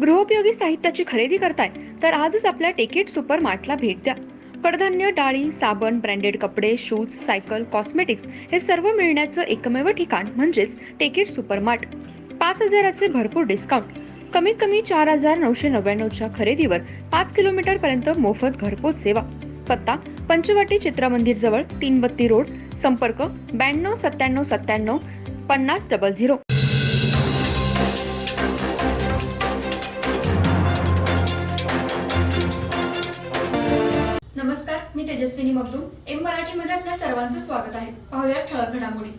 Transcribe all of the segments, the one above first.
गृहोपयोगी साहित्याची खरेदी करताय तर आजच आपल्या टेकेट सुपर मार्टला भेट द्या. कडधान्य, डाळी, साबण, ब्रँडेड कपडे, शूज, सायकल, कॉस्मेटिक्स हे सर्व मिळण्याचं एकमेव ठिकाण म्हणजेच टेकेट सुपर मार्ट. 5,000चे भरपूर डिस्काउंट. कमीत कमी 4,999च्या खरेदीवर 5 किलोमीटर पर्यंत मोफत घरपोच सेवा. पत्ता पंचवटी चित्रमंदिर जवळ, 332 रोड. संपर्क 92 97 97 50 00. नमस्कार, मी तेजस्विनी मगदूम. एम मराठीमध्ये आपल्या सर्वांचं स्वागत आहे. पाहूया ठळक घडामोडी.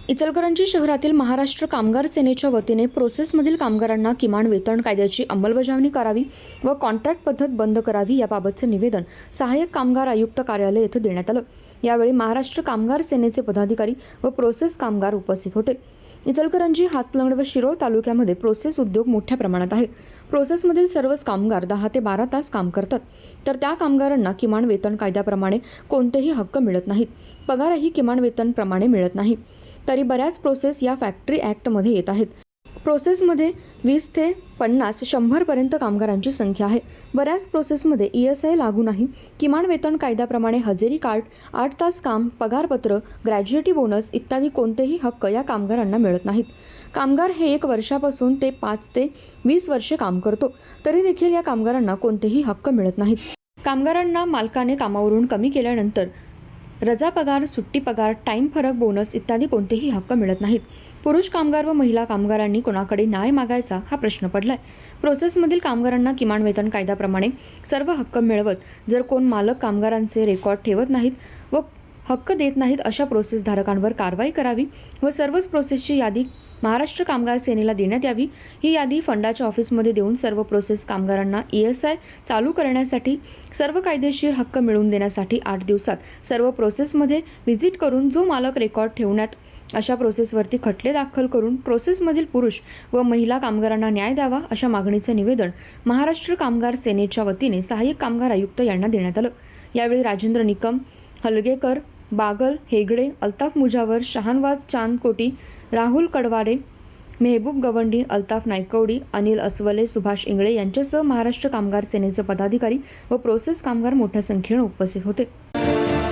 इचलकरंजी शहरातील महाराष्ट्र कामगार सेनेच्या वतीने प्रोसेसमधील कामगारांना किमान वेतन कायद्याची अंमलबजावणी करावी व कॉन्ट्रॅक्ट पद्धत बंद करावी याबाबतचे निवेदन सहाय्यक कामगार आयुक्त कार्यालय येथे देण्यात आलं. यावेळी महाराष्ट्र कामगार सेनेचे पदाधिकारी व प्रोसेस कामगार उपस्थित होते. इचलकरंजी, हातकणंगले व शिरोळ तालुक्यामध्ये प्रोसेस उद्योग मोठ्या प्रमाणात आहे. प्रोसेसमधील सर्वच कामगार 10 ते 12 तास काम करतात, तर त्या कामगारांना किमान वेतन कायद्याप्रमाणे कोणतेही हक्क मिळत नाहीत. पगारही किमान वेतन प्रमाणे मिळत नाही. तरी बऱ्याच प्रोसेस या फॅक्टरी ॲक्टमध्ये येत आहेत. प्रोसेसमध्ये 20 ते 50, 100 पर्यंत कामगारांची संख्या आहे. बऱ्याच प्रोसेसमध्ये ESI लागू नाही. किमान वेतन कायद्याप्रमाणे हजेरी कार्ड, 8 तास काम, पगारपत्र, ग्रॅज्युएटी बोनस इत्यादी कोणतेही हक्क या कामगारांना मिळत नाहीत. कामगार हे 1 वर्षापासून ते 5 ते 20 वर्षे काम करतो, तरी देखील या कामगारांना कोणतेही हक्क मिळत नाहीत. कामगारांना मालकाने कामावरून कमी केल्यानंतर रजा पगार, सुट्टी पगार, टाईम फरक, बोनस इत्यादी कोणतेही हक्क मिळत नाहीत. पुरुष कामगार व महिला कामगारांनी कोणाकडे न्याय मागायचा हा प्रश्न पडलाय. प्रोसेसमधील कामगारांना किमान वेतन कायद्याप्रमाणे सर्व हक्क मिळवत जर कोण मालक कामगारांचे रेकॉर्ड ठेवत नाहीत व हक्क देत नाहीत अशा प्रोसेसधारकांवर कारवाई करावी व सर्वच प्रोसेसची यादी महाराष्ट्र कामगार सेनेला देण्यात यावी. ही यादी फंडाच्या ऑफिसमध्ये देऊन सर्व प्रोसेस कामगारांना ESI चालू करण्यासाठी सर्व कायदेशीर हक्क मिळवून देण्यासाठी 8 दिवसात सर्व प्रोसेसमध्ये व्हिजिट करून जो मालक रेकॉर्ड ठेवण्यात अशा प्रोसेसवरती खटले दाखल करून प्रोसेसमधील पुरुष व महिला कामगारांना न्याय द्यावा अशा मागणीचे निवेदन महाराष्ट्र कामगार सेनेच्या वतीने सहाय्यक कामगार आयुक्त यांना देण्यात आलं. यावेळी राजेंद्र निकम, हलगेकर, बागल, हेगडे, अल्ताफ मुजावर, शहानवाज चांदकोटी, राहुल कडवाडे, मेहबूब गवंडी, अल्ताफ नायकवडी, अनिल अस्वले, सुभाष इंगळे यांच्यासह महाराष्ट्र कामगार सेनेचे पदाधिकारी व प्रोसेस कामगार मोठ्या संख्येने उपस्थित होते.